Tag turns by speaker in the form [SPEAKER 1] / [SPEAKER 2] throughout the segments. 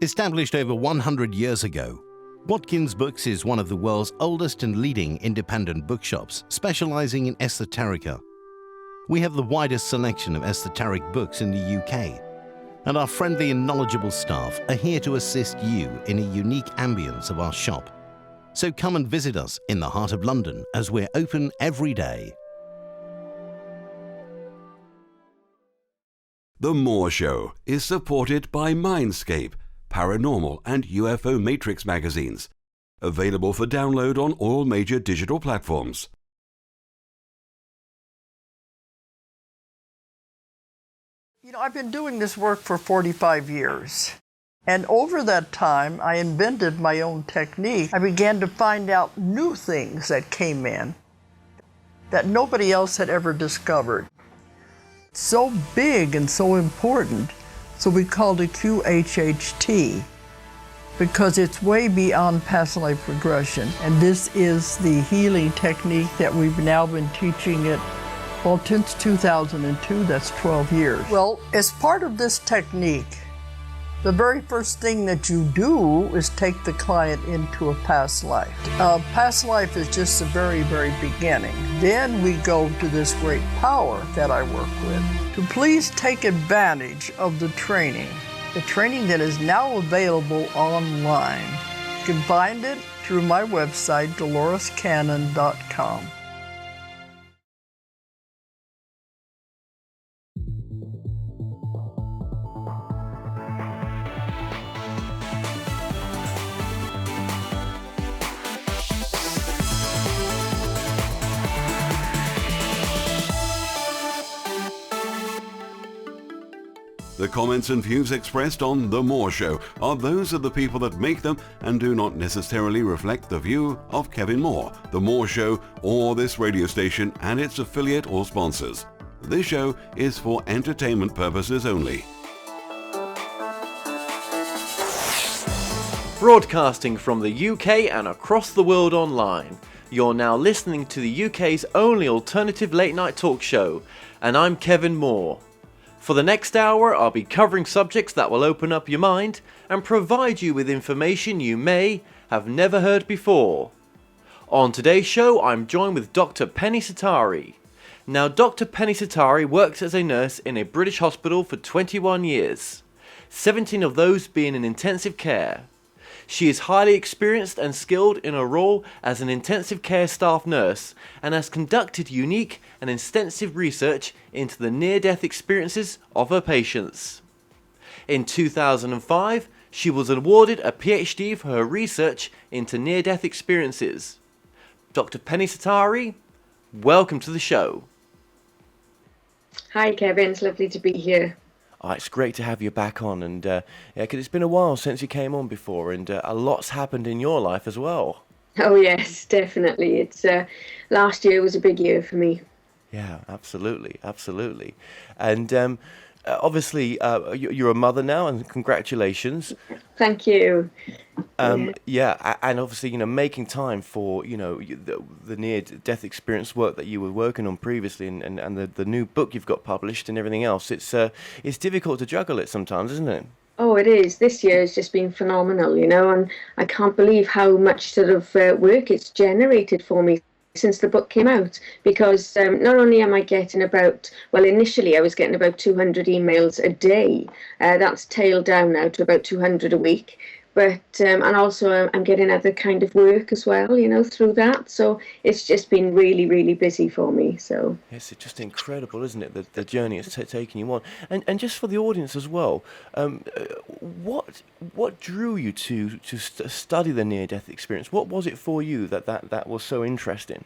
[SPEAKER 1] Established over 100 years ago, Watkins Books is one of the world's oldest and leading independent bookshops specializing in esoterica. We have the widest selection of esoteric books in the UK, and our friendly and knowledgeable staff are here to assist you in a unique ambience of our shop. So come and visit us in the heart of London as we're open every day.
[SPEAKER 2] The Moore Show is supported by Mindscape, Paranormal and UFO Matrix magazines. Available for download on all major digital platforms.
[SPEAKER 3] I've been doing this work for 45 years. And over that time, I invented my own technique. I began to find out new things that came in that nobody else had ever discovered. So big and so important, so we called it QHHT, because it's way beyond past life regression. And this is the healing technique that we've now been teaching it, well, since 2002, that's 12 years. Well, as part of this technique, the very first thing that you do is take the client into a past life. Past life is just the very, very beginning. Then we go to this great power that I work with. To please take advantage of the training that is now available online. You can find it through my website, dolorescannon.com.
[SPEAKER 2] The comments and views expressed on The Moore Show are those of the people that make them and do not necessarily reflect the view of Kevin Moore, The Moore Show, or this radio station and its affiliate or sponsors. This show is for entertainment purposes only.
[SPEAKER 4] Broadcasting from the UK and across the world online, you're now listening to the UK's only alternative late night talk show, and I'm Kevin Moore. For the next hour, I'll be covering subjects that will open up your mind and provide you with information you may have never heard before. On today's show, I'm joined with Dr. Penny Sartori. Now, Dr. Penny Sartori works as a nurse in a British hospital for 21 years, 17 of those being in intensive care. She is highly experienced and skilled in her role as an intensive care staff nurse and has conducted unique and extensive research into the near-death experiences of her patients. In 2005, she was awarded a Ph.D. for her research into near-death experiences. Dr. Penny Sartori, welcome to the show.
[SPEAKER 5] Hi Kevin, it's lovely to be here.
[SPEAKER 4] It's great to have you back on, and 'cause it's been a while since you came on before, and a lot's happened in your life as well.
[SPEAKER 5] Oh yes, definitely. It's last year was a big year for me.
[SPEAKER 4] Yeah, absolutely. And obviously, you're a mother now, and congratulations.
[SPEAKER 5] Thank you.
[SPEAKER 4] Yeah, and obviously, making time for, the near-death experience work that you were working on previously, and the new book you've got published and everything else. It's difficult to juggle it sometimes, isn't it?
[SPEAKER 5] Oh, it is. This year has just been phenomenal, and I can't believe how much sort of work it's generated for me since the book came out, because not only am I getting initially I was getting about 200 emails a day. That's tailed down now to about 200 a week. But and also I'm getting other kind of work as well, through that. So it's just been really, really busy for me. So
[SPEAKER 4] yes, it's just incredible, isn't it? The journey it's taking you on, and just for the audience as well. What drew you to study the near-death experience? What was it for you that was so interesting?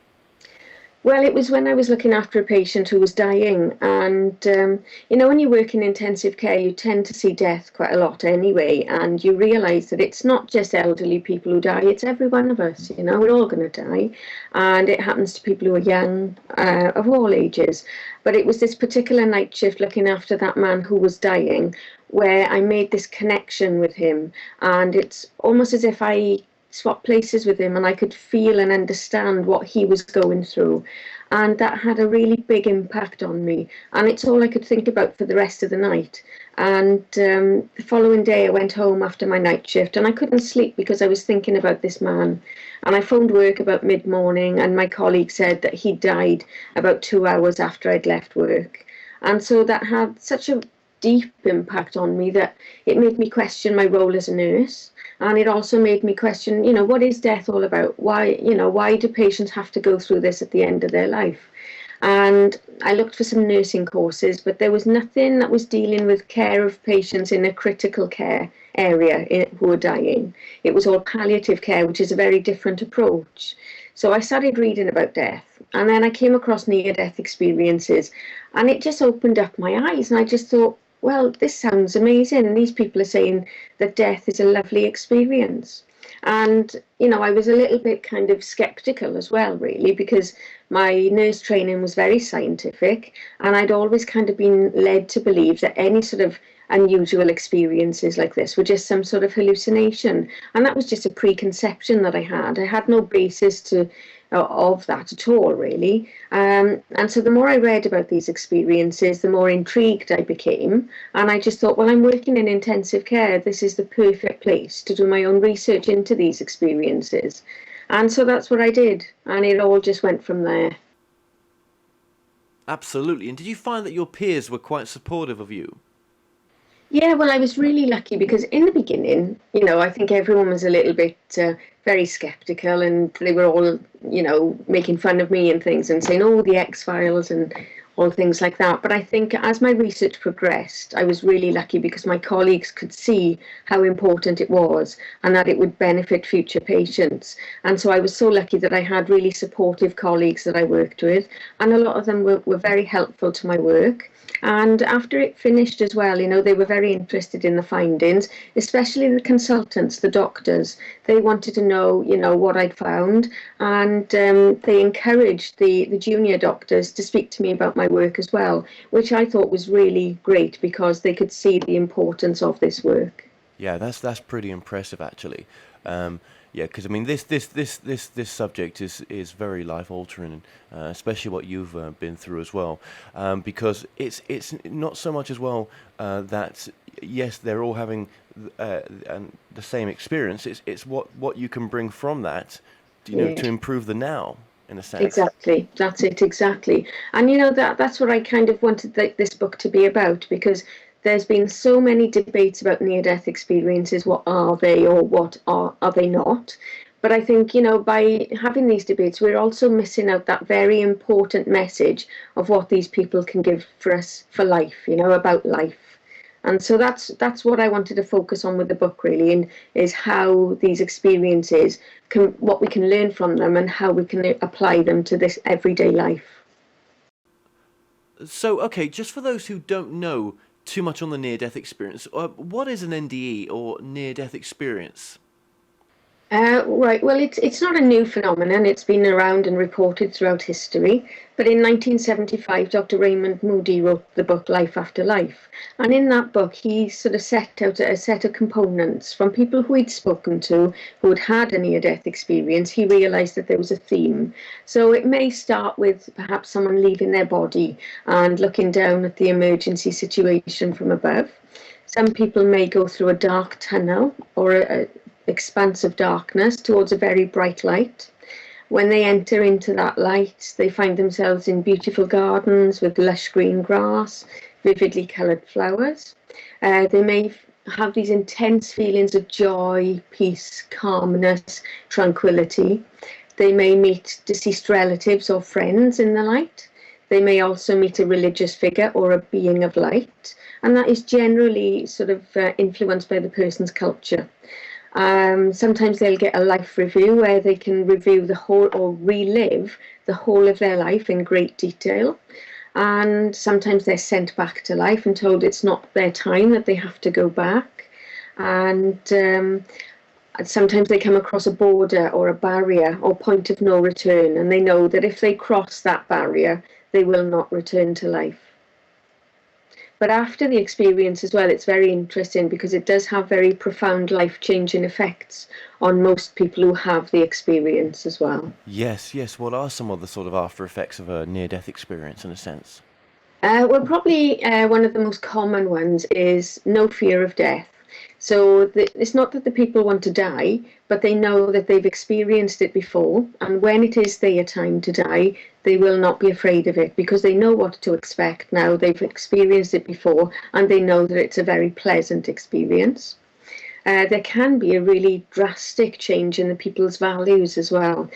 [SPEAKER 5] Well, it was when I was looking after a patient who was dying, and when you work in intensive care, you tend to see death quite a lot anyway, and you realise that it's not just elderly people who die, it's every one of us, we're all going to die, and it happens to people who are young, of all ages. But it was this particular night shift looking after that man who was dying, where I made this connection with him, and it's almost as if I swap places with him, and I could feel and understand what he was going through. And that had a really big impact on me. And it's all I could think about for the rest of the night. And the following day, I went home after my night shift, and I couldn't sleep because I was thinking about this man. And I phoned work about mid-morning, and my colleague said that he died about 2 hours after I'd left work. And so that had such a deep impact on me that it made me question my role as a nurse. And it also made me question, what is death all about? Why do patients have to go through this at the end of their life? And I looked for some nursing courses, but there was nothing that was dealing with care of patients in a critical care area who were dying. It was all palliative care, which is a very different approach. So I started reading about death, and then I came across near-death experiences, and it just opened up my eyes, and I just thought, well, this sounds amazing, and these people are saying that death is a lovely experience. And, I was a little bit kind of skeptical as well, really, because my nurse training was very scientific, and I'd always kind of been led to believe that any sort of unusual experiences like this were just some sort of hallucination. And that was just a preconception that I had. I had no basis of that at all, really. And so the more I read about these experiences, the more intrigued I became. And I just thought, well, I'm working in intensive care. This is the perfect place to do my own research into these experiences. And so that's what I did. And it all just went from there.
[SPEAKER 4] Absolutely. And did you find that your peers were quite supportive of you?
[SPEAKER 5] Yeah, well, I was really lucky because in the beginning, I think everyone was a little bit very skeptical, and they were all, making fun of me and things and saying, oh, the X-Files and all things like that. But I think as my research progressed, I was really lucky because my colleagues could see how important it was and that it would benefit future patients. And so I was so lucky that I had really supportive colleagues that I worked with, and a lot of them were very helpful to my work. And after it finished as well, they were very interested in the findings, especially the consultants, the doctors. They wanted to know, what I'd found, and they encouraged the junior doctors to speak to me about my work as well, which I thought was really great because they could see the importance of this work.
[SPEAKER 4] Yeah, that's pretty impressive, actually. Yeah, because I mean, this subject is very life altering, especially what you've been through as well. Because it's not so much as well that yes, they're all having the same experience. It's what you can bring from that, to improve the now, in a sense.
[SPEAKER 5] Exactly, that's it, exactly. And that's what I kind of wanted this book to be about, because there's been so many debates about near-death experiences. What are they, or what are they not? But I think, by having these debates, we're also missing out that very important message of what these people can give for us for life, about life. And so that's what I wanted to focus on with the book, really, and is how these experiences what we can learn from them and how we can apply them to this everyday life.
[SPEAKER 4] So, okay, just for those who don't know too much on the near-death experience, what is an NDE, or near-death experience?
[SPEAKER 5] Right, well, it's not a new phenomenon. It's been around and reported throughout history. But in 1975, Dr. Raymond Moody wrote the book Life After Life. And in that book, he sort of set out a set of components from people who he'd spoken to, who had had a near-death experience. He realised that there was a theme. So it may start with perhaps someone leaving their body and looking down at the emergency situation from above. Some people may go through a dark tunnel or a expanse of darkness towards a very bright light. When they enter into that light, they find themselves in beautiful gardens with lush green grass, vividly coloured flowers. They may have these intense feelings of joy, peace, calmness, tranquility. They may meet deceased relatives or friends in the light. They may also meet a religious figure or a being of light, and that is generally sort of influenced by the person's culture. Sometimes they'll get a life review where they can review the whole or relive the whole of their life in great detail. And sometimes they're sent back to life and told it's not their time, that they have to go back. And sometimes they come across a border or a barrier or point of no return, and they know that if they cross that barrier, they will not return to life. But after the experience as well, it's very interesting because it does have very profound life-changing effects on most people who have the experience as well.
[SPEAKER 4] Yes, yes. What are some of the sort of after effects of a near-death experience, in a sense?
[SPEAKER 5] Well, probably one of the most common ones is no fear of death. So it's not that the people want to die, but they know that they've experienced it before, and when it is their time to die, they will not be afraid of it because they know what to expect now. They've experienced it before, and they know that it's a very pleasant experience. There can be a really drastic change in the people's values as well.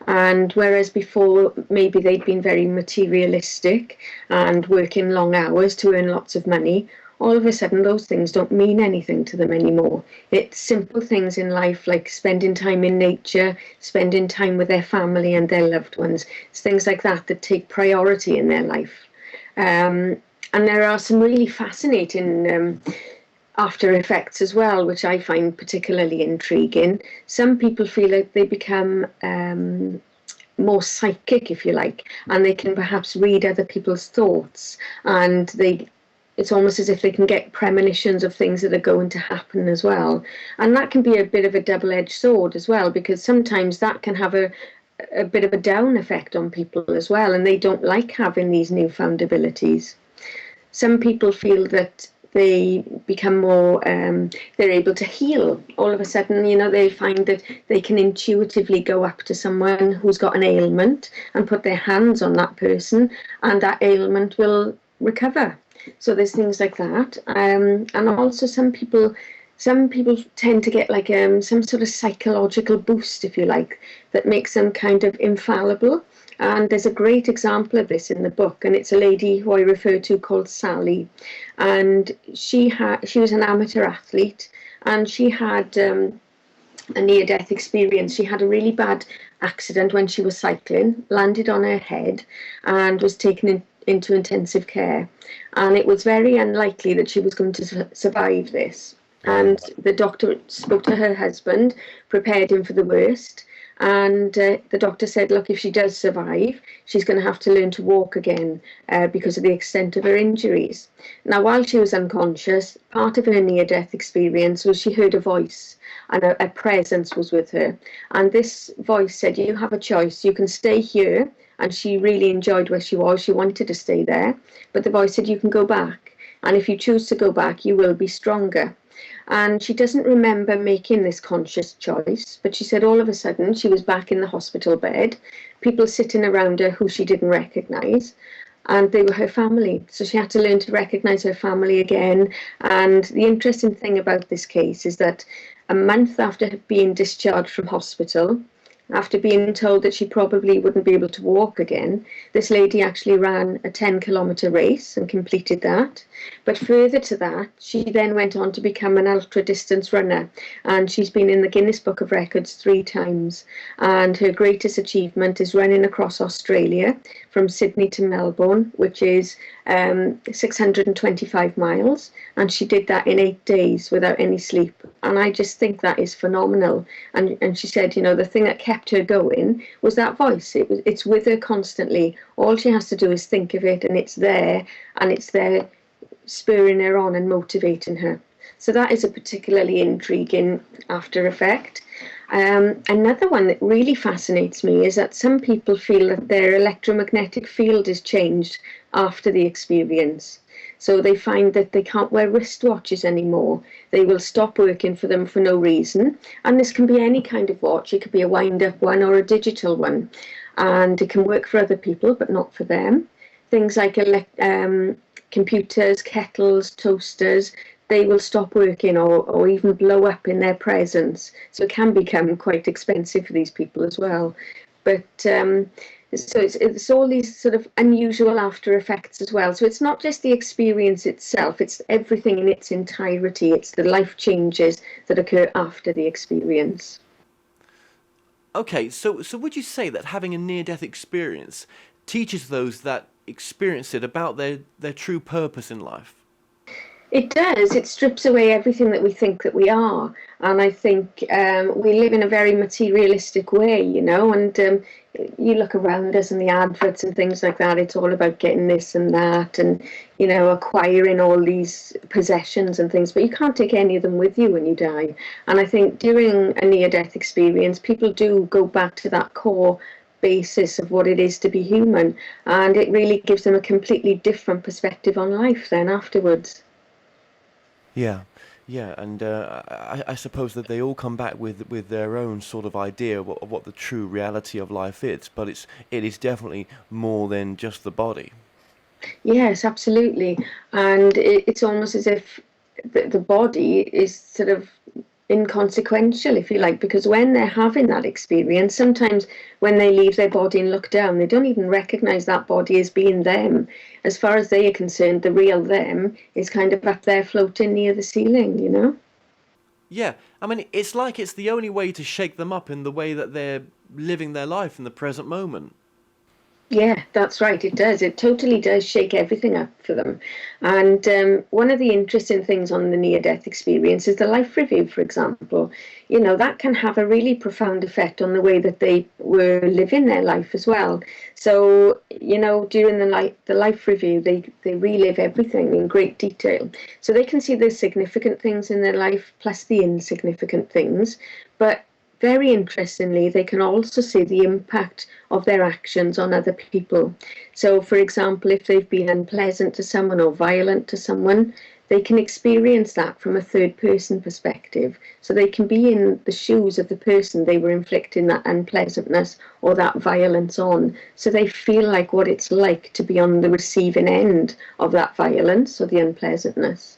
[SPEAKER 5] And whereas before maybe they'd been very materialistic and working long hours to earn lots of money, all of a sudden those things don't mean anything to them anymore. It's simple things in life like spending time in nature, spending time with their family and their loved ones. It's things like that that take priority in their life. And there are some really fascinating after effects as well, which I find particularly intriguing. Some people feel like they become more psychic, if you like, and they can perhaps read other people's thoughts, and it's almost as if they can get premonitions of things that are going to happen as well. And that can be a bit of a double-edged sword as well, because sometimes that can have a bit of a down effect on people as well, and they don't like having these newfound abilities. Some people feel that they become more, they're able to heal. All of a sudden, they find that they can intuitively go up to someone who's got an ailment and put their hands on that person, and that ailment will recover. So there's things like that. And also some people tend to get like some sort of psychological boost, if you like, that makes them kind of infallible. And there's a great example of this in the book, and it's a lady who I refer to called Sally. And she was an amateur athlete, and she had a near-death experience. She had a really bad accident when she was cycling, landed on her head, and was taken into intensive care. And it was very unlikely that she was going to survive this. And the doctor spoke to her husband, prepared him for the worst. And the doctor said, look, if she does survive, she's going to have to learn to walk again because of the extent of her injuries. Now, while she was unconscious, part of her near-death experience was she heard a voice, and a presence was with her. And this voice said, you have a choice. You can stay here. And she really enjoyed where she was. She wanted to stay there. But the voice said, you can go back. And if you choose to go back, you will be stronger. And she doesn't remember making this conscious choice, but she said all of a sudden she was back in the hospital bed, people sitting around her who she didn't recognise, and they were her family. So she had to learn to recognise her family again. And the interesting thing about this case is that a month after being discharged from hospital, after being told that she probably wouldn't be able to walk again, this lady actually ran a 10-kilometre race and completed that. But further to that, she then went on to become an ultra-distance runner, and she's been in the Guinness Book of Records 3 times. And her greatest achievement is running across Australia from Sydney to Melbourne, which is 625 miles, and she did that in 8 days without any sleep. And I just think that is phenomenal. And she said, the thing that kept her going was that voice. It's with her constantly. All she has to do is think of it, and it's there spurring her on and motivating her. So that is a particularly intriguing after effect. Another one that really fascinates me is that some people feel that their electromagnetic field is changed after the experience. So they find that they can't wear wristwatches anymore. They will stop working for them for no reason. And this can be any kind of watch. It could be a wind-up one or a digital one. And it can work for other people, but not for them. Things like computers, kettles, toasters, they will stop working or even blow up in their presence. So it can become quite expensive for these people as well. But so it's all these sort of unusual after effects as well. So it's not just the experience itself, it's everything in its entirety. It's the life changes that occur after the experience.
[SPEAKER 4] Okay, so would you say that having a near-death experience teaches those that experience it about their true purpose in life?
[SPEAKER 5] It does. It strips away everything that we think that we are. And I think we live in a very materialistic way, you know, and you look around us and the adverts and things like that, it's all about getting this and that and, you know, acquiring all these possessions and things, but you can't take any of them with you when you die. And I think during a near-death experience, people do go back to that core basis of what it is to be human, and it really gives them a completely different perspective on life then afterwards.
[SPEAKER 4] Yeah, yeah, and I suppose that they all come back with their own sort of idea of what the true reality of life is, but it is definitely more than just the body.
[SPEAKER 5] Yes, absolutely. And it's almost as if the body is sort of inconsequential, if you like, because when they're having that experience, sometimes when they leave their body and look down, they don't even recognize that body as being them. As far as they are concerned, the real them is kind of up there floating near the ceiling, you know?
[SPEAKER 4] Yeah, I mean, it's like it's the only way to shake them up in the way that they're living their life in the present moment.
[SPEAKER 5] Yeah, that's right. It does. It totally does shake everything up for them. And one of the interesting things on the near-death experience is the life review, for example. You know, that can have a really profound effect on the way that they were living their life as well. So, you know, during the life review, they relive everything in great detail. So they can see the significant things in their life plus the insignificant things. But very interestingly, they can also see the impact of their actions on other people. So, for example, if they've been unpleasant to someone or violent to someone, they can experience that from a third person perspective. So they can be in the shoes of the person they were inflicting that unpleasantness or that violence on. So they feel like what it's like to be on the receiving end of that violence or the unpleasantness.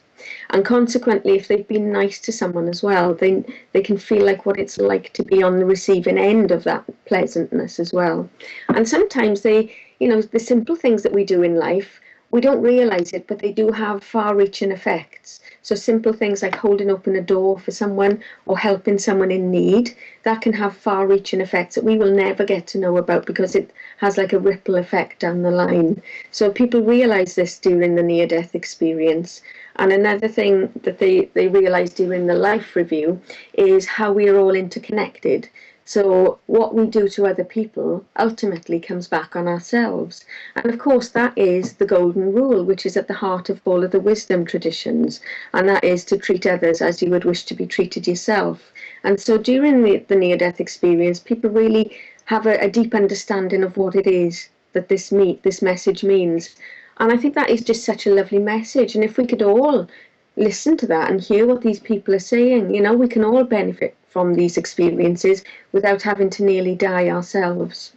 [SPEAKER 5] And consequently, if they've been nice to someone as well, they can feel like what it's like to be on the receiving end of that pleasantness as well. And sometimes you know, the simple things that we do in life, we don't realize it, but they do have far-reaching effects. So simple things like holding open a door for someone or helping someone in need, that can have far-reaching effects that we will never get to know about because it has like a ripple effect down the line. So people realize this during the near-death experience. And another thing that they realize during the life review is how we are all interconnected. So what we do to other people ultimately comes back on ourselves. And of course, that is the golden rule, which is at the heart of all of the wisdom traditions. And that is to treat others as you would wish to be treated yourself. And so during the near-death experience, people really have a deep understanding of what it is that this message means. And I think that is just such a lovely message. And if we could all listen to that and hear what these people are saying, you know, we can all benefit from these experiences without having to nearly die ourselves.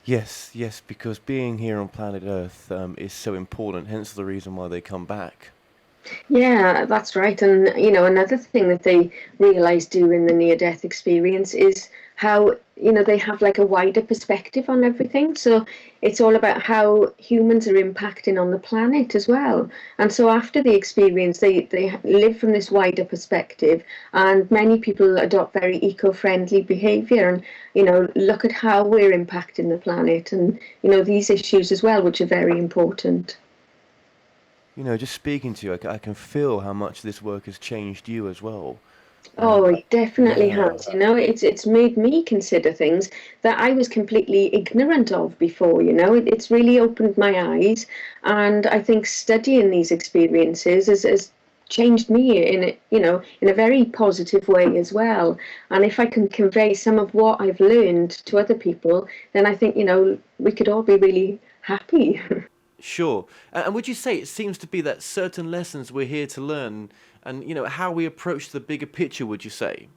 [SPEAKER 4] Yes, yes, because being here on planet Earth is so important, hence the reason why they come back.
[SPEAKER 5] Yeah, that's right. And, you know, another thing that they realize during the near-death experience is how, you know, they have like a wider perspective on everything. So it's all about how humans are impacting on the planet as well. And so after the experience, they live from this wider perspective, and many people adopt very eco-friendly behavior and, you know, look at how we're impacting the planet and, you know, these issues as well, which are very important.
[SPEAKER 4] You know, just speaking to you, I can feel how much this work has changed you as well.
[SPEAKER 5] Oh,
[SPEAKER 4] Um,
[SPEAKER 5] it definitely
[SPEAKER 4] yeah,
[SPEAKER 5] has. You know, it's made me consider things that I was completely ignorant of before. You know, it's really opened my eyes, and I think studying these experiences has changed me in you know, in a very positive way as well. And if I can convey some of what I've learned to other people, then I think, you know, we could all be really happy.
[SPEAKER 4] sure. And would you say it seems to be that certain lessons we're here to learn, and you know how we approach the bigger picture? Would you say?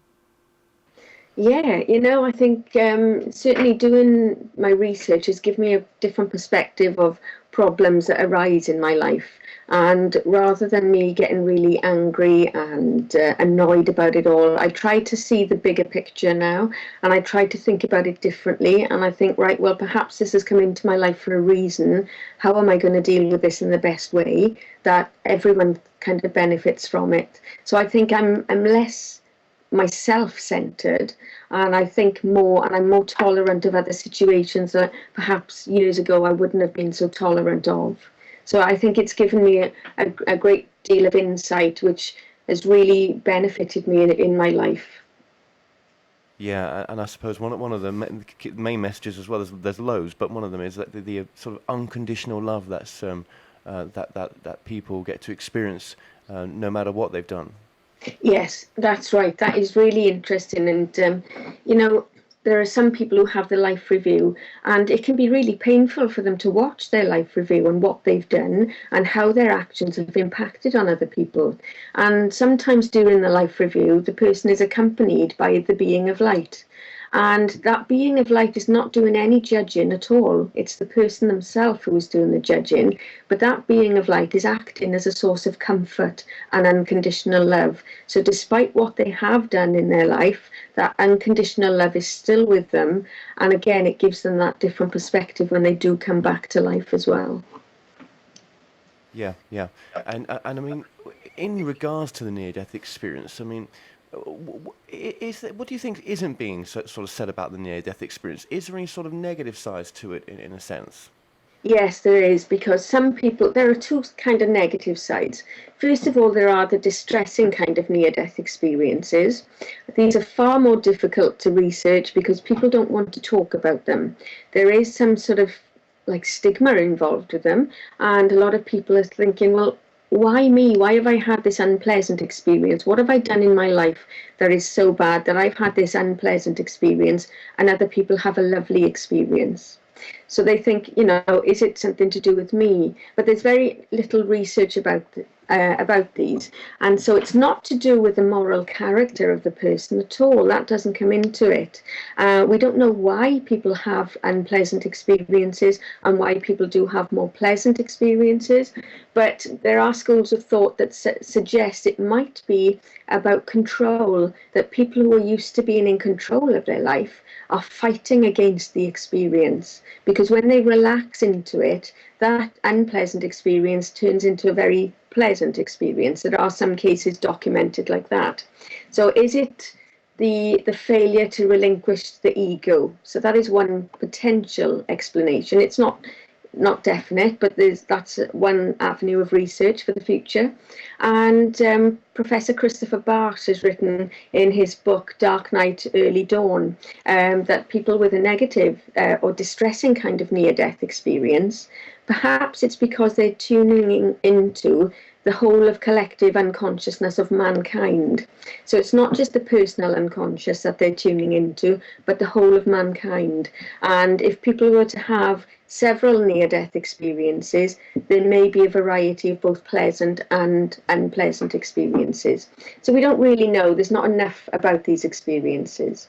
[SPEAKER 5] Yeah, you know, I think certainly doing my research has given me a different perspective of problems that arise in my life. And rather than me getting really angry and annoyed about it all, I try to see the bigger picture now and I try to think about it differently. And I think, right, well, perhaps this has come into my life for a reason. How am I going to deal with this in the best way that everyone kind of benefits from it? So I think I'm less myself-centered, and I think more, and I'm more tolerant of other situations that perhaps years ago I wouldn't have been so tolerant of. So I think it's given me a great deal of insight, which has really benefited me in my life.
[SPEAKER 4] Yeah, and I suppose one of the main messages as well, there's loads, but one of them is that the sort of unconditional love that's that people get to experience no matter what they've done.
[SPEAKER 5] Yes, that's right. That is really interesting. And, there are some people who have the life review, and it can be really painful for them to watch their life review and what they've done and how their actions have impacted on other people. And sometimes during the life review, the person is accompanied by the being of light. And that being of light is not doing any judging at all. It's the person themselves who is doing the judging. But that being of light is acting as a source of comfort and unconditional love. So despite what they have done in their life, that unconditional love is still with them. And again, it gives them that different perspective when they do come back to life as well.
[SPEAKER 4] Yeah. And I mean, in regards to the near-death experience, I mean, what do you think isn't being sort of said about the near-death experience? Is there any sort of negative sides to it in a sense?
[SPEAKER 5] Yes, there is, because some people, there are two kind of negative sides. First of all, there are the distressing kind of near-death experiences. These are far more difficult to research because people don't want to talk about them. There is some sort of like stigma involved with them, and a lot of people are thinking, well, why me? Why have I had this unpleasant experience? What have I done in my life that is so bad that I've had this unpleasant experience and other people have a lovely experience? So they think, is it something to do with me? But there's very little research about these. And so it's not to do with the moral character of the person at all. That doesn't come into it. We don't know why people have unpleasant experiences and why people do have more pleasant experiences. But there are schools of thought that suggest it might be about control, that people who are used to being in control of their life are fighting against the experience, because when they relax into it, that unpleasant experience turns into a very pleasant experience. There are some cases documented like that. So is it the failure to relinquish the ego? So that is one potential explanation. It's not definite, but that's one avenue of research for the future. And Professor Christopher Bartsch has written in his book Dark Night, Early Dawn that people with a negative or distressing kind of near-death experience, perhaps it's because they're tuning into the whole of collective unconsciousness of mankind. So it's not just the personal unconscious that they're tuning into, but the whole of mankind. And if people were to have several near-death experiences, there may be a variety of both pleasant and unpleasant experiences. So we don't really know. There's not enough about these experiences.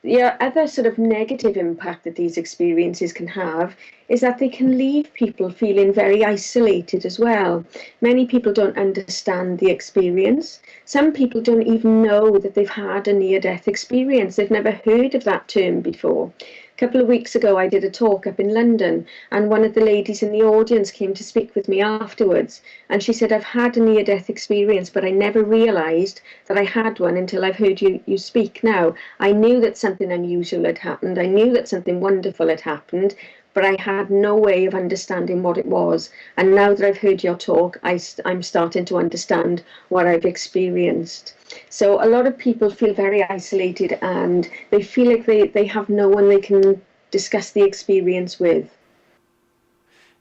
[SPEAKER 5] The other sort of negative impact that these experiences can have is that they can leave people feeling very isolated as well. Many people don't understand the experience. Some people don't even know that they've had a near-death experience. They've never heard of that term before. A couple of weeks ago, I did a talk up in London, and one of the ladies in the audience came to speak with me afterwards. And she said, I've had a near-death experience, but I never realised that I had one until I've heard you speak now. I knew that something unusual had happened. I knew that something wonderful had happened, but I had no way of understanding what it was. And now that I've heard your talk, I'm starting to understand what I've experienced. So a lot of people feel very isolated, and they feel like they have no one they can discuss the experience with.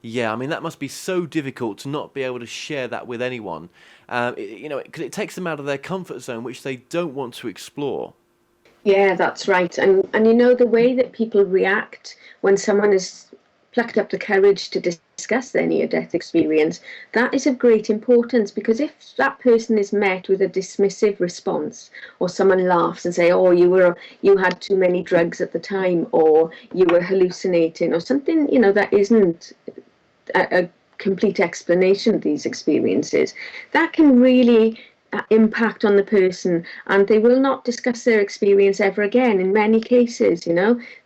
[SPEAKER 4] Yeah, I mean, that must be so difficult to not be able to share that with anyone, because it takes them out of their comfort zone, which they don't want to explore.
[SPEAKER 5] Yeah, that's right. And the way that people react when someone has plucked up the courage to discuss their near-death experience, that is of great importance, because if that person is met with a dismissive response, or someone laughs and say, oh, you had too many drugs at the time, or you were hallucinating, or something, that isn't a complete explanation of these experiences, that can really impact on the person, and they will not discuss their experience ever again in many cases.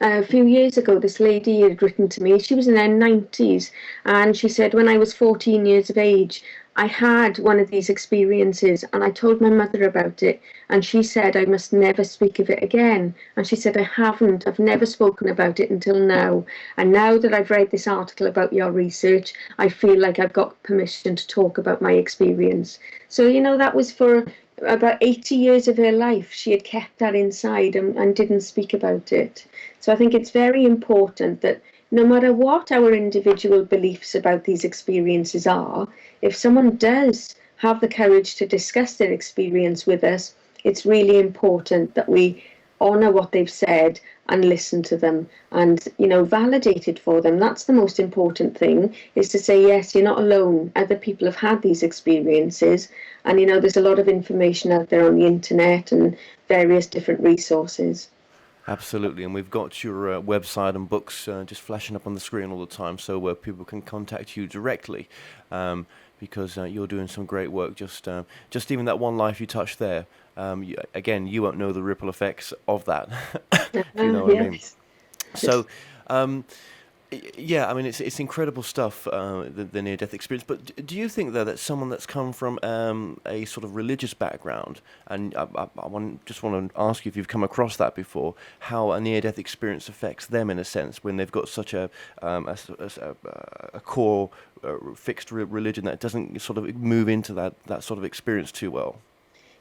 [SPEAKER 5] A few years ago, this lady had written to me. She was in her 90s, and she said, when I was 14 years of age, I had one of these experiences and I told my mother about it, and she said I must never speak of it again. And she said, I've never spoken about it until now. And now that I've read this article about your research, I feel like I've got permission to talk about my experience. So, that was for about 80 years of her life. She had kept that inside and didn't speak about it. So I think it's very important that no matter what our individual beliefs about these experiences are, if someone does have the courage to discuss their experience with us, it's really important that we honour what they've said and listen to them and, validate it for them. That's the most important thing, is to say, yes, you're not alone. Other people have had these experiences, and, there's a lot of information out there on the internet and various different resources.
[SPEAKER 4] Absolutely, and we've got your website and books just flashing up on the screen all the time, so people can contact you directly, because you're doing some great work. Just even that one life you touched there. You won't know the ripple effects of that. If you know what I mean. So, I mean, it's incredible stuff, the near-death experience. But do you think, though, that someone that's come from a sort of religious background, and I just want to ask you if you've come across that before, how a near-death experience affects them in a sense when they've got such a core fixed religion that doesn't sort of move into that sort of experience too well?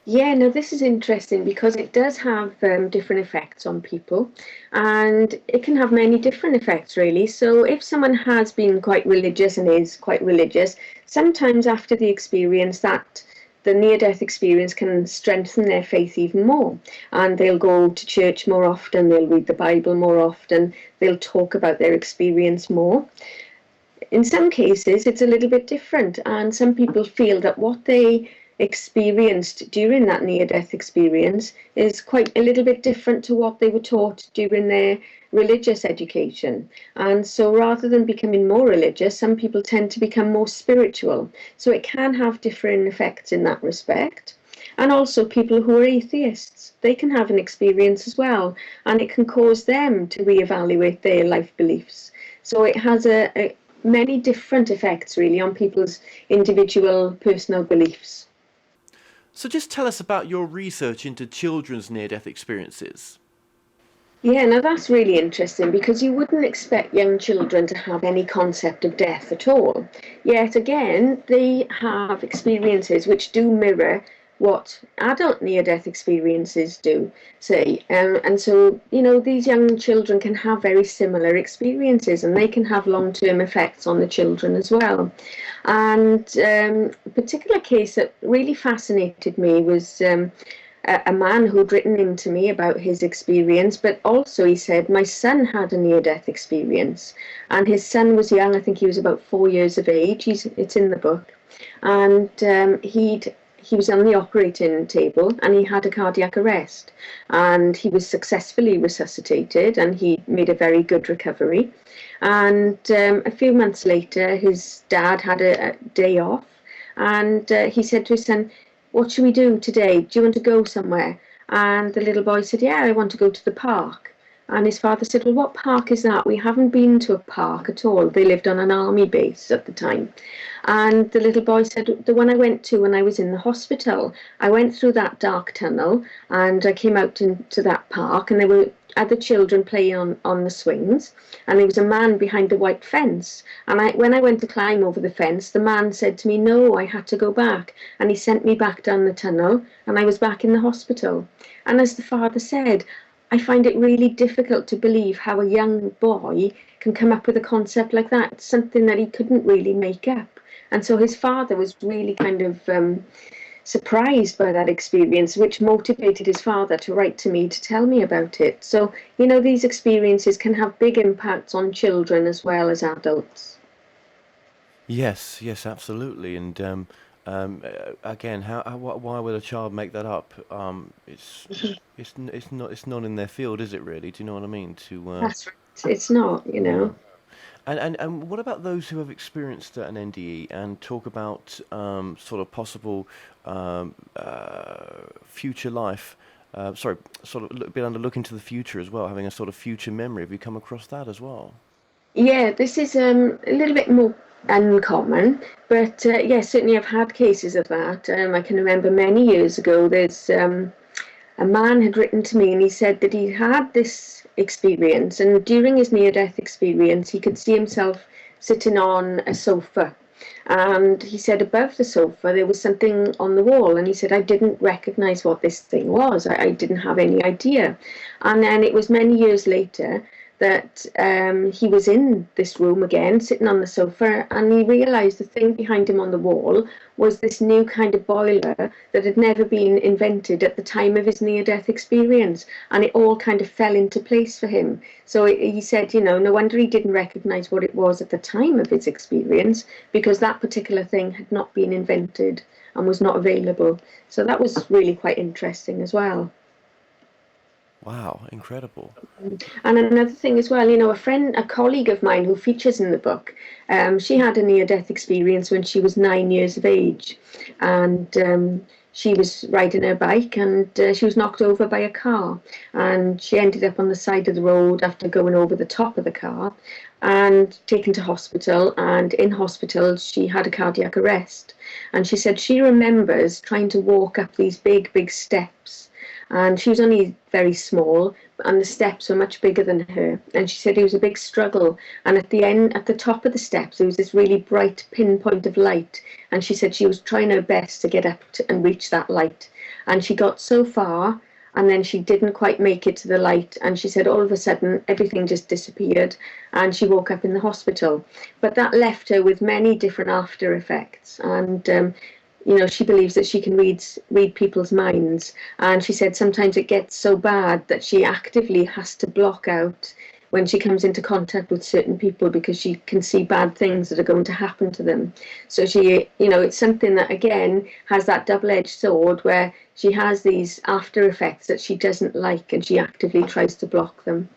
[SPEAKER 5] Yeah, no, this is interesting because it does have different effects on people, and it can have many different effects, really. So if someone has been quite religious and is quite religious, sometimes after the experience, that the near-death experience can strengthen their faith even more, and they'll go to church more often, they'll read the Bible more often, they'll talk about their experience more. In some cases, it's a little bit different, and some people feel that what they experienced during that near-death experience is quite a little bit different to what they were taught during their religious education. And so rather than becoming more religious, some people tend to become more spiritual. So it can have different effects in that respect. And also people who are atheists, they can have an experience as well, and it can cause them to reevaluate their life beliefs. So it has many different effects really on people's individual personal beliefs.
[SPEAKER 4] So just tell us about your research into children's near-death experiences.
[SPEAKER 5] Yeah, now that's really interesting because you wouldn't expect young children to have any concept of death at all. Yet again, they have experiences which do mirror what adult near-death experiences do, say. And so, these young children can have very similar experiences, and they can have long-term effects on the children as well. And a particular case that really fascinated me was a man who'd written in to me about his experience, but also he said, my son had a near-death experience, and his son was young. I think he was about 4 years of age. It's in the book. And he was on the operating table and he had a cardiac arrest, and he was successfully resuscitated and he made a very good recovery. And a few months later, his dad had a day off, and he said to his son, what should we do today? Do you want to go somewhere? And the little boy said, yeah, I want to go to the park. And his father said, well, what park is that? We haven't been to a park at all. They lived on an army base at the time. And the little boy said, the one I went to when I was in the hospital, I went through that dark tunnel and I came out into that park, and there were other children playing on the swings, and there was a man behind the white fence. And when I went to climb over the fence, the man said to me, no, I had to go back. And he sent me back down the tunnel, and I was back in the hospital. And as the father said, I find it really difficult to believe how a young boy can come up with a concept like that. It's something that he couldn't really make up. And so his father was really kind of surprised by that experience, which motivated his father to write to me to tell me about it. So, these experiences can have big impacts on children as well as adults.
[SPEAKER 4] Yes, absolutely. And again, why would a child make that up? It's not in their field, is it really? Do you know what I mean?
[SPEAKER 5] That's right. It's not.
[SPEAKER 4] And what about those who have experienced an NDE and talk about sort of possible future life? Look into the future as well, having a sort of future memory. Have you come across that as well?
[SPEAKER 5] Yeah, this is a little bit more uncommon, but yes, certainly I've had cases of that. I can remember many years ago, there's a man had written to me and he said that he had this experience, and during his near-death experience he could see himself sitting on a sofa, and he said above the sofa there was something on the wall, and he said, I didn't recognize what this thing was. I didn't have any idea. And then it was many years later that he was in this room again, sitting on the sofa, and he realised the thing behind him on the wall was this new kind of boiler that had never been invented at the time of his near-death experience, and it all kind of fell into place for him. So he said, you know, no wonder he didn't recognise what it was at the time of his experience, because that particular thing had not been invented and was not available. So that was really quite interesting as well.
[SPEAKER 4] Wow, incredible.
[SPEAKER 5] And another thing as well, you know, a colleague of mine who features in the book, she had a near-death experience when she was 9 years of age, and she was riding her bike, and she was knocked over by a car, and she ended up on the side of the road after going over the top of the car and taken to hospital, and in hospital she had a cardiac arrest. And she said she remembers trying to walk up these big steps, and she was only very small, and the steps were much bigger than her, and she said it was a big struggle. And at the end, at the top of the steps, there was this really bright pinpoint of light, and she said she was trying her best to get up and reach that light, and she got so far, and then she didn't quite make it to the light, and she said all of a sudden everything just disappeared, and she woke up in the hospital. But that left her with many different after effects, and you know, she believes that she can read people's minds, and she said sometimes it gets so bad that she actively has to block out when she comes into contact with certain people, because she can see bad things that are going to happen to them. So she, you know, it's something that again has that double-edged sword where she has these after effects that she doesn't like, and she actively tries to block them.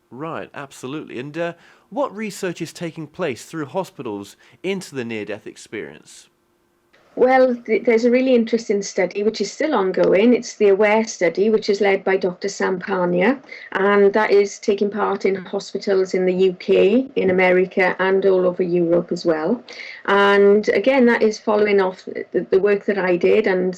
[SPEAKER 4] Right, absolutely. And what research is taking place through hospitals into the near-death experience?
[SPEAKER 5] Well, there's a really interesting study which is still ongoing. It's the AWARE study, which is led by Dr. Sampania, and that is taking part in hospitals in the UK, in America, and all over Europe as well. And again, that is following off the work that I did, and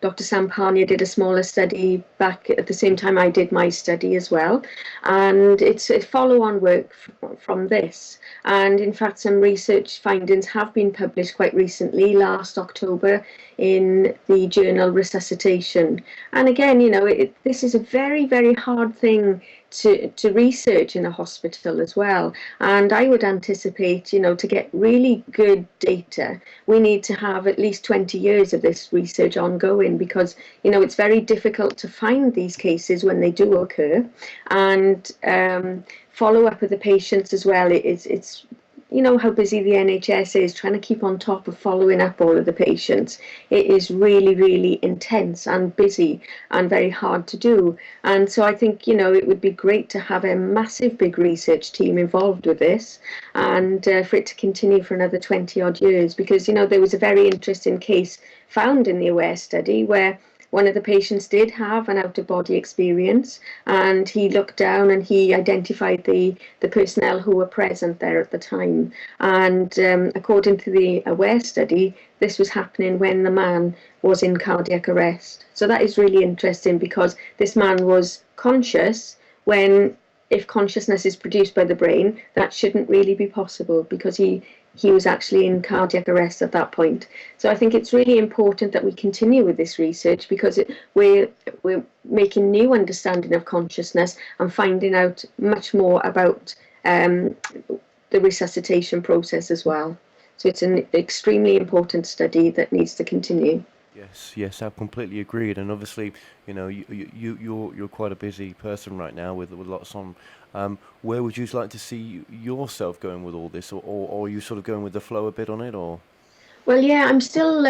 [SPEAKER 5] Dr. Sampania did a smaller study back at the same time I did my study as well. And it's a follow-on work from this. And in fact, some research findings have been published quite recently, last October, in the journal Resuscitation. And again, you know, this is a very hard thing to research in a hospital as well. And I would anticipate, you know, to get really good data, we need to have at least 20 years of this research ongoing, because, you know, it's very difficult to find these cases when they do occur, and follow up with the patients as well. It's you know how busy the NHS is trying to keep on top of following up all of the patients. It is really intense and busy and very hard to do. And so I think, you know, it would be great to have a massive big research team involved with this, and for it to continue for another 20 odd years, because, you know, there was a very interesting case found in the AWARE study where one of the patients did have an out-of-body experience, and he looked down and he identified the personnel who were present there at the time. And according to the AWARE study, this was happening when the man was in cardiac arrest. So that is really interesting, because this man was conscious when, if consciousness is produced by the brain, that shouldn't really be possible, because he was actually in cardiac arrest at that point. So I think it's really important that we continue with this research, because we're making new understanding of consciousness and finding out much more about the resuscitation process as well. So it's an extremely important study that needs to continue.
[SPEAKER 4] Yes, I completely agreed. And obviously, you know, you're quite a busy person right now with lots on. Where would you like to see yourself going with all this, or are you sort of going with the flow a bit on it, or?
[SPEAKER 5] Well, yeah, I'm still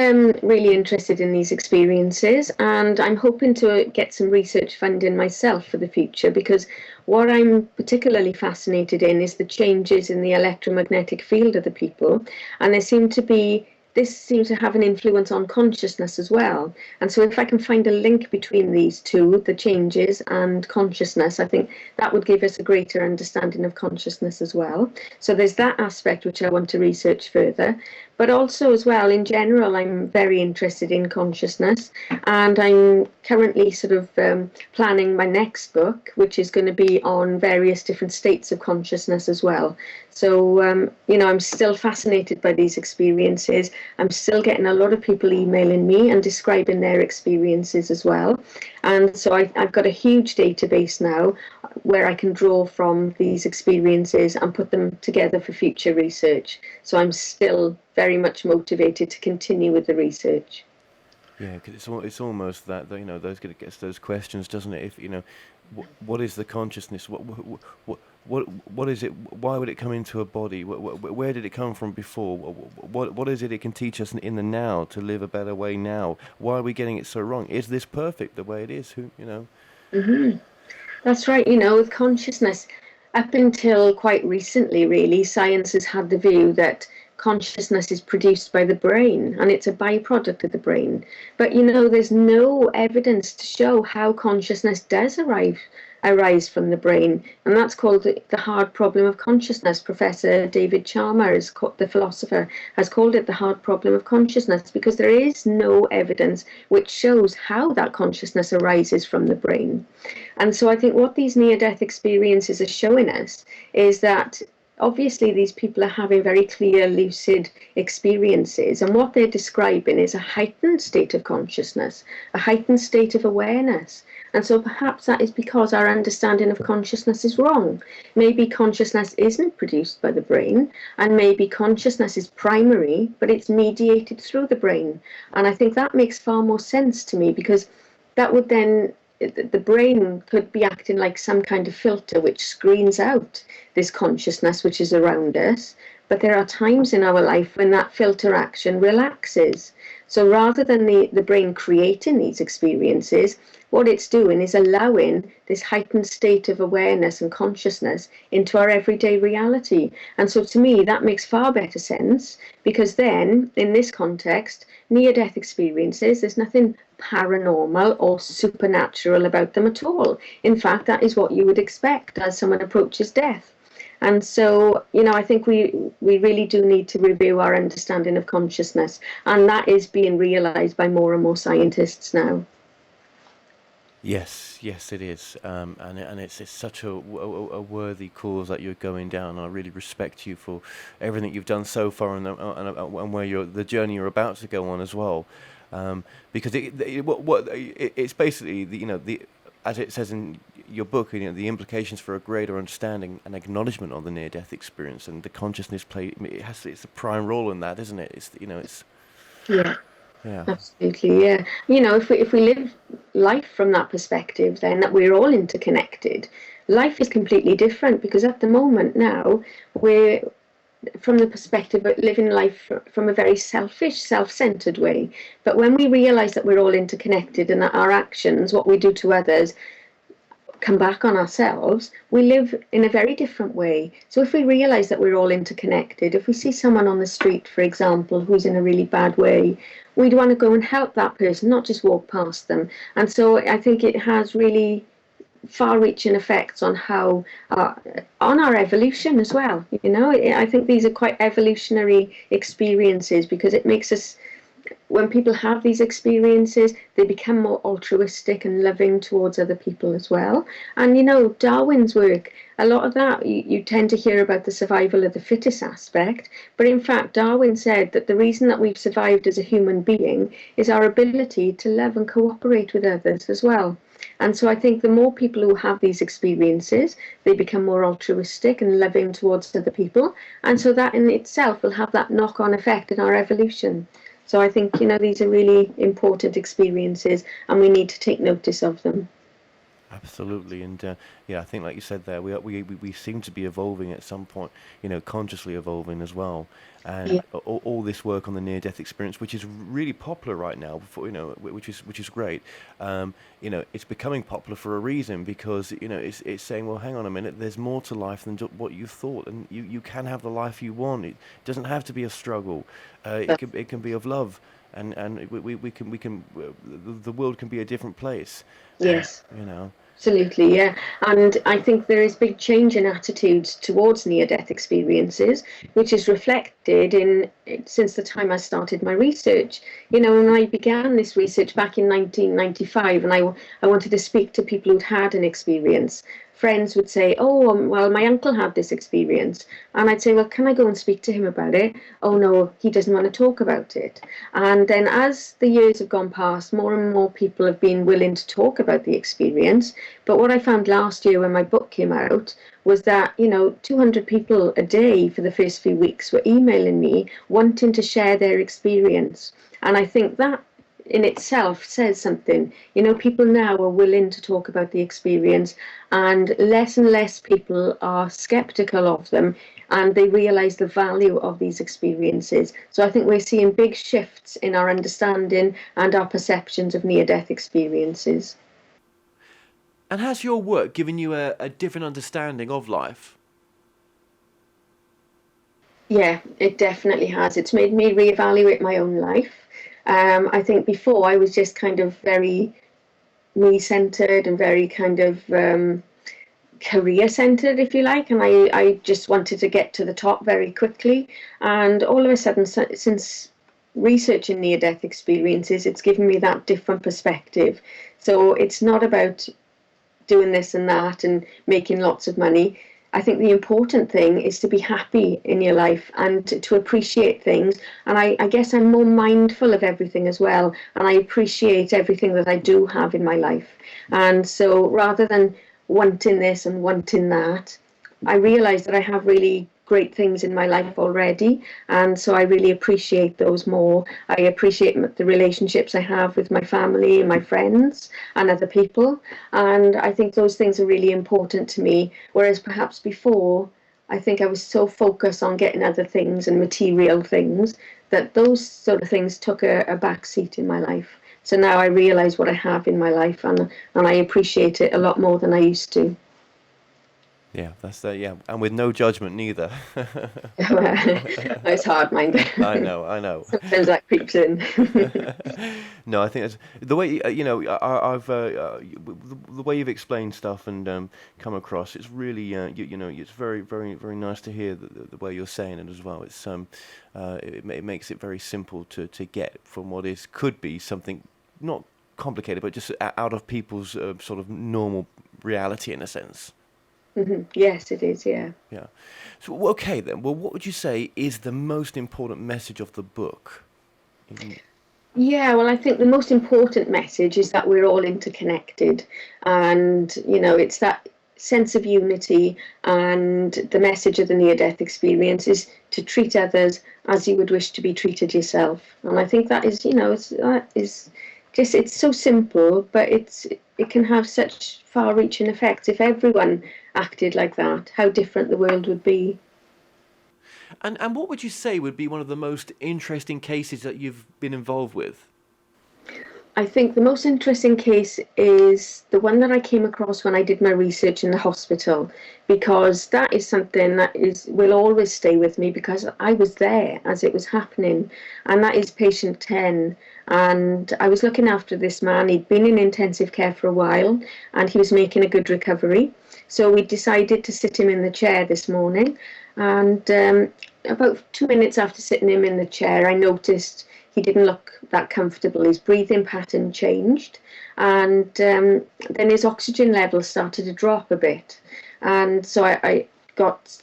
[SPEAKER 5] really interested in these experiences, and I'm hoping to get some research funding myself for the future, because what I'm particularly fascinated in is the changes in the electromagnetic field of the people, and there seem to be this seems to have an influence on consciousness as well. And so if I can find a link between these two, the changes and consciousness, I think that would give us a greater understanding of consciousness as well. So there's that aspect which I want to research further. But also as well, in general, I'm very interested in consciousness, and I'm currently sort of planning my next book, which is going to be on various different states of consciousness as well. So, I'm still fascinated by these experiences. I'm still getting a lot of people emailing me and describing their experiences as well. And so I've got a huge database now where I can draw from these experiences and put them together for future research. So I'm still very much motivated to continue with the research.
[SPEAKER 4] Yeah, because it's almost that, those gets those questions, doesn't it? If what is the consciousness? What is it? Why would it come into a body? Where did it come from before? What is it can teach us in the now to live a better way now? Why are we getting it so wrong? Is this perfect the way it is?
[SPEAKER 5] Mm-hmm. That's right. With consciousness, up until quite recently, really, science has had the view that consciousness is produced by the brain and it's a byproduct of the brain. But there's no evidence to show how consciousness does arise from the brain, and that's called the hard problem of consciousness. Professor David Chalmers, the philosopher, has called it the hard problem of consciousness, because there is no evidence which shows how that consciousness arises from the brain. And so I think what these near-death experiences are showing us is that obviously these people are having very clear, lucid experiences, and what they're describing is a heightened state of consciousness, a heightened state of awareness. And so perhaps that is because our understanding of consciousness is wrong. Maybe consciousness isn't produced by the brain, and maybe consciousness is primary, but it's mediated through the brain. And I think that makes far more sense to me, because that would then, the brain could be acting like some kind of filter which screens out this consciousness which is around us. But there are times in our life when that filter action relaxes. So rather than the brain creating these experiences, what it's doing is allowing this heightened state of awareness and consciousness into our everyday reality. And so to me, that makes far better sense, because then, in this context, near-death experiences, there's nothing paranormal or supernatural about them at all. In fact, that is what you would expect as someone approaches death. And so, I think we really do need to review our understanding of consciousness, and that is being realized by more and more scientists now.
[SPEAKER 4] Yes, it is, and it's such a worthy cause that you're going down. I really respect you for everything you've done so far, and where the journey you're about to go on as well, because it's basically the as it says in your book, the implications for a greater understanding and acknowledgement of the near-death experience, and the consciousness it's a prime role in that, isn't it? It's
[SPEAKER 5] Yeah.
[SPEAKER 4] Yeah.
[SPEAKER 5] Absolutely, yeah. If we live life from that perspective, then that we're all interconnected, life is completely different, because at the moment now, we're from the perspective of living life from a very selfish, self-centered way. But when we realize that we're all interconnected and that our actions, what we do to others, come back on ourselves, we live in a very different way. So if we realize that we're all interconnected, if we see someone on the street, for example, who's in a really bad way, we'd want to go and help that person, not just walk past them. And so I think it has really far-reaching effects on how on our evolution as well. I think these are quite evolutionary experiences, because it makes us, when people have these experiences, they become more altruistic and loving towards other people as well. And Darwin's work, a lot of that, you tend to hear about the survival of the fittest aspect, but in fact Darwin said that the reason that we've survived as a human being is our ability to love and cooperate with others as well. And so I think the more people who have these experiences, they become more altruistic and loving towards other people, and so that in itself will have that knock-on effect in our evolution. So I think, these are really important experiences, and we need to take notice of them.
[SPEAKER 4] Absolutely, and yeah, I think like you said there, we seem to be evolving at some point, consciously evolving as well, and
[SPEAKER 5] Yeah.
[SPEAKER 4] all this work on the near-death experience, which is really popular right now, which is great. It's becoming popular for a reason because it's saying, well, hang on a minute, there's more to life than just what you thought, and you can have the life you want. It doesn't have to be a struggle. It can be of love, and we can the world can be a different place.
[SPEAKER 5] Yes.
[SPEAKER 4] You know.
[SPEAKER 5] Absolutely, yeah. And I think there is big change in attitudes towards near-death experiences, which is reflected in since the time I started my research. When I began this research back in 1995, and I wanted to speak to people who'd had an experience. Friends would say, "Oh, well, my uncle had this experience," and I'd say, "Well, can I go and speak to him about it?" "Oh no, he doesn't want to talk about it." And then, as the years have gone past, more and more people have been willing to talk about the experience. But what I found last year when my book came out was that, 200 people a day for the first few weeks were emailing me wanting to share their experience. And I think that in itself says something. People now are willing to talk about the experience, and less people are skeptical of them, and they realize the value of these experiences. So I think we're seeing big shifts in our understanding and our perceptions of near-death experiences.
[SPEAKER 4] And has your work given you a different understanding of life?
[SPEAKER 5] Yeah, it definitely has. It's made me reevaluate my own life. I think before I was just kind of very me-centered and very kind of career-centered, if you like, and I just wanted to get to the top very quickly. And all of a sudden, since researching near-death experiences, it's given me that different perspective. So it's not about doing this and that and making lots of money. I think the important thing is to be happy in your life and to appreciate things. And I guess I'm more mindful of everything as well. And I appreciate everything that I do have in my life. And so rather than wanting this and wanting that, I realize that I have really great things in my life already. And so I really appreciate those more. I appreciate the relationships I have with my family and my friends and other people. And I think those things are really important to me. Whereas perhaps before, I think I was so focused on getting other things and material things that those sort of things took a back seat in my life. So now I realize what I have in my life, and I appreciate it a lot more than I used to.
[SPEAKER 4] Yeah, that's that. Yeah, and with no judgment neither.
[SPEAKER 5] It's hard, mind.
[SPEAKER 4] I know.
[SPEAKER 5] Sometimes that creeps in.
[SPEAKER 4] No, I think that's the way I've the way you've explained stuff and come across. It's really it's very very very nice to hear the way you're saying it as well. It's it makes it very simple to get from what could be something not complicated, but just out of people's sort of normal reality in a sense.
[SPEAKER 5] Mm-hmm. Yes, it is, yeah.
[SPEAKER 4] Yeah. So, okay then. Well, what would you say is the most important message of the book?
[SPEAKER 5] Yeah, well, I think the most important message is that we're all interconnected. And, it's that sense of unity. And the message of the near-death experience is to treat others as you would wish to be treated yourself. And I think that is, it's so simple, but it can have such far-reaching effects. If everyone acted like that, how different the world would be.
[SPEAKER 4] And what would you say would be one of the most interesting cases that you've been involved with?
[SPEAKER 5] I think the most interesting case is the one that I came across when I did my research in the hospital, because that is something that will always stay with me because I was there as it was happening, and that is patient 10. And I was looking after this man. He'd been in intensive care for a while and he was making a good recovery. So we decided to sit him in the chair this morning, and about 2 minutes after sitting him in the chair, I noticed he didn't look that comfortable. His breathing pattern changed, and then his oxygen levels started to drop a bit. And so I got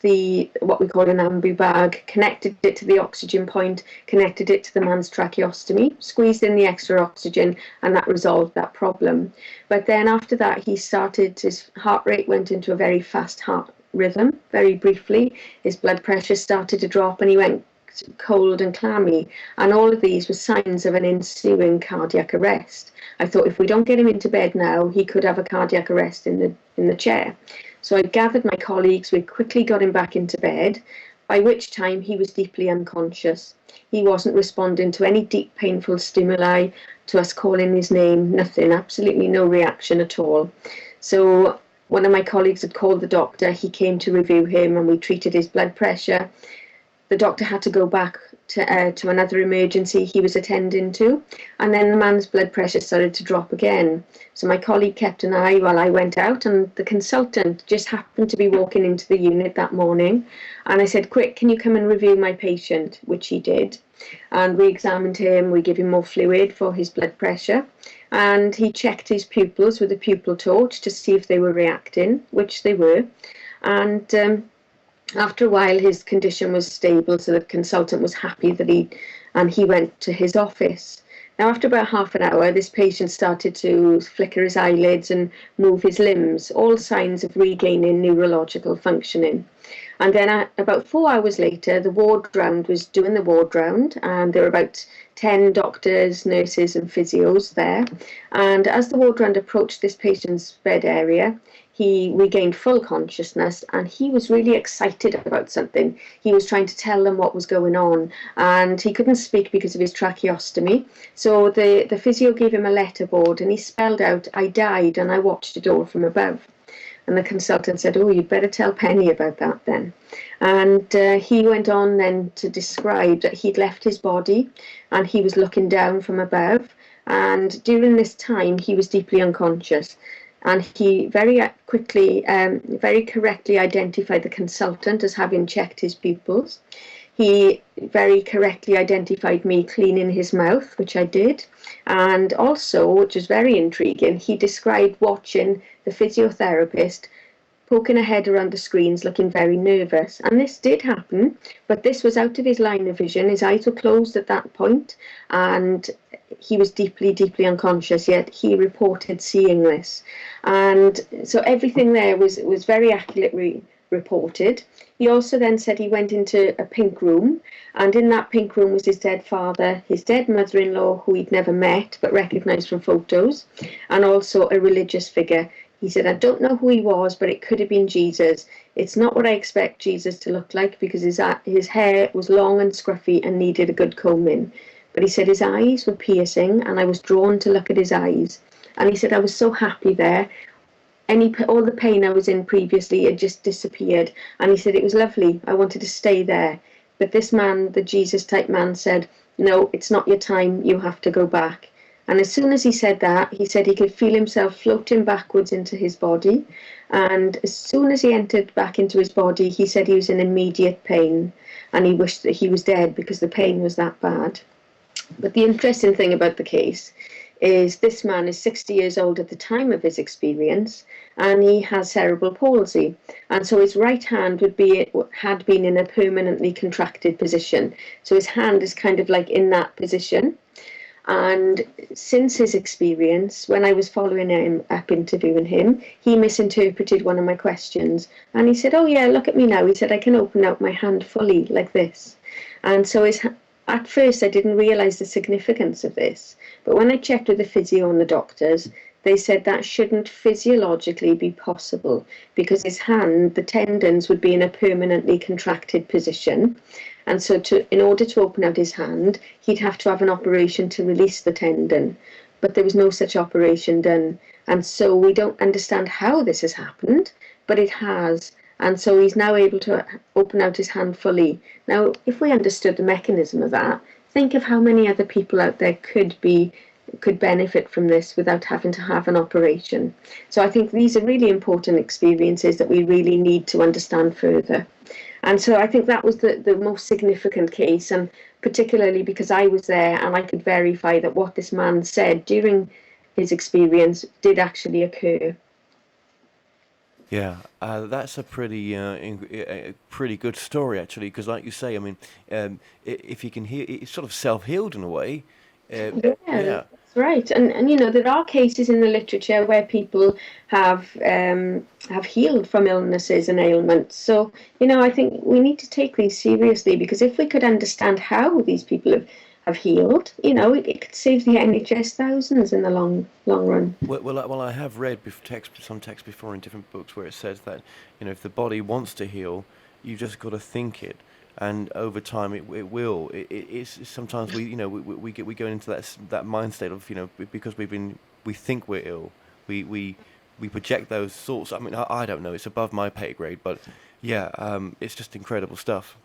[SPEAKER 5] what we call an ambu bag, connected it to the oxygen point, connected it to the man's tracheostomy, squeezed in the extra oxygen, and that resolved that problem. But then after that, his heart rate went into a very fast heart rhythm very briefly. His blood pressure started to drop, and he went cold and clammy, and all of these were signs of an ensuing cardiac arrest. I thought if we don't get him into bed now, he could have a cardiac arrest in the chair. So I gathered my colleagues, we quickly got him back into bed, by which time he was deeply unconscious. He wasn't responding to any deep, painful stimuli, to us calling his name, nothing, absolutely no reaction at all. So one of my colleagues had called the doctor, he came to review him and we treated his blood pressure. The doctor had to go back to another emergency he was attending to, and then the man's blood pressure started to drop again. So my colleague kept an eye while I went out, and the consultant just happened to be walking into the unit that morning, and I said, quick, can you come and review my patient, which he did. And we examined him, we gave him more fluid for his blood pressure, and he checked his pupils with a pupil torch to see if they were reacting, which they were. And after a while, his condition was stable, so the consultant was happy that he went to his office. Now, after about half an hour, this patient started to flicker his eyelids and move his limbs, all signs of regaining neurological functioning. And then about 4 hours later, the ward round was doing the ward round, and there were about 10 doctors, nurses and physios there. And as the ward round approached this patient's bed area, he regained full consciousness, and he was really excited about something. He was trying to tell them what was going on, and he couldn't speak because of his tracheostomy. So the physio gave him a letterboard, and he spelled out, "I died and I watched it all from above." And the consultant said, "Oh, you'd better tell Penny about that then." And he went on then to describe that he'd left his body and he was looking down from above. And during this time, he was deeply unconscious. And he very quickly, very correctly identified the consultant as having checked his pupils. He very correctly identified me cleaning his mouth, which I did. And also, which was very intriguing, he described watching the physiotherapist poking her head around the screens, looking very nervous. And this did happen, but this was out of his line of vision. His eyes were closed at that point, and he was deeply, deeply unconscious, yet he reported seeing this. And so everything there was very accurately reported. He also then said he went into a pink room, and in that pink room was his dead father, his dead mother-in-law, who he'd never met but recognised from photos, and also a religious figure. He said, "I don't know who he was, but it could have been Jesus. It's not what I expect Jesus to look like, because his hair was long and scruffy and needed a good combing. But he said his eyes were piercing, and I was drawn to look at his eyes. And he said, I was so happy there. All the pain I was in previously had just disappeared. And he said, it was lovely. I wanted to stay there. But this man, the Jesus type man, said, no, it's not your time. You have to go back." And as soon as he said that, he said he could feel himself floating backwards into his body. And as soon as he entered back into his body, he said he was in immediate pain. And he wished that he was dead because the pain was that bad. But the interesting thing about the case is this man is 60 years old at the time of his experience, and he has cerebral palsy. And so his right hand had been in a permanently contracted position. So his hand is kind of like in that position. And since his experience, when I was following him up, interviewing him, he misinterpreted one of my questions. And he said, "Oh yeah, look at me now." He said, "I can open out my hand fully like this." And so at first I didn't realise the significance of this. But when I checked with the physio and the doctors, they said that shouldn't physiologically be possible, because his hand, the tendons would be in a permanently contracted position. And so in order to open out his hand, he'd have to have an operation to release the tendon. But there was no such operation done. And so we don't understand how this has happened, but it has. And so he's now able to open out his hand fully. Now, if we understood the mechanism of that, think of how many other people out there could benefit from this without having to have an operation. So I think these are really important experiences that we really need to understand further. And so I think that was the most significant case, and particularly because I was there and I could verify that what this man said during his experience did actually occur.
[SPEAKER 4] Yeah, that's a pretty good story, actually, because like you say, I mean, if you can hear, it's sort of self-healed in a way.
[SPEAKER 5] Yeah,
[SPEAKER 4] Yeah.
[SPEAKER 5] that's right. And you know, there are cases in the literature where people have healed from illnesses and ailments. So, you know, I think we need to take these seriously, because if we could understand how these people have healed, you know, it could save the NHS thousands in the long run.
[SPEAKER 4] Well, I have read some text before in different books where it says that, you know, if the body wants to heal, you just got to think it, and over time it will. It's sometimes we go into that mind state of, you know, because we think we're ill, we project those thoughts. I mean, I don't know, it's above my pay grade, but yeah, it's just incredible stuff.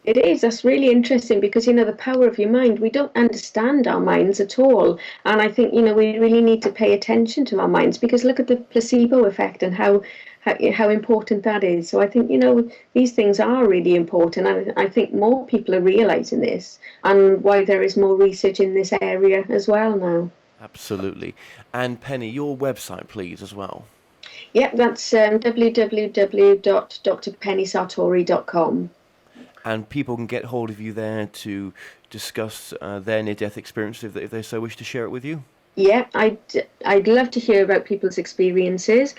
[SPEAKER 5] It is. That's really interesting, because, you know, the power of your mind, we don't understand our minds at all. And I think, you know, we really need to pay attention to our minds, because look at the placebo effect and how important that is. So I think, you know, these things are really important. And I think more people are realizing this, and why there is more research in this area as well now.
[SPEAKER 4] Absolutely. And Penny, your website, please, as well.
[SPEAKER 5] Yeah, that's www.drpennysartori.com.
[SPEAKER 4] And people can get hold of you there to discuss their near-death experience if they so wish to share it with you.
[SPEAKER 5] Yeah, I'd love to hear about people's experiences.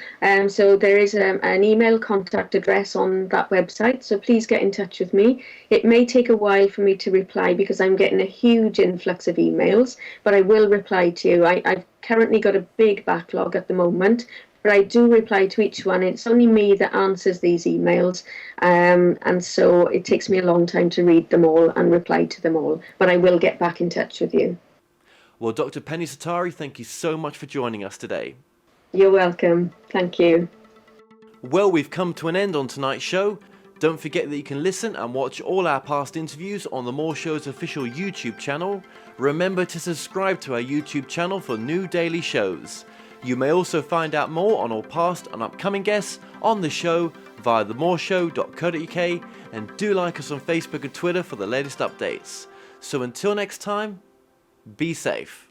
[SPEAKER 5] So there is an email contact address on that website, so please get in touch with me. It may take a while for me to reply, because I'm getting a huge influx of emails, but I will reply to you. I've currently got a big backlog at the moment, but I do reply to each one. It's only me that answers these emails, and so it takes me a long time to read them all and reply to them all, but I will get back in touch with you.
[SPEAKER 4] Well, Dr. Penny Sartori, thank you so much for joining us today.
[SPEAKER 5] You're welcome. Thank you.
[SPEAKER 4] Well, we've come to an end on tonight's show. Don't forget that you can listen and watch all our past interviews on the More Show's official YouTube channel. Remember to subscribe to our YouTube channel for new daily shows. You may also find out more on all past and upcoming guests on the show via themoreshow.co.uk, and do like us on Facebook and Twitter for the latest updates. So until next time, be safe.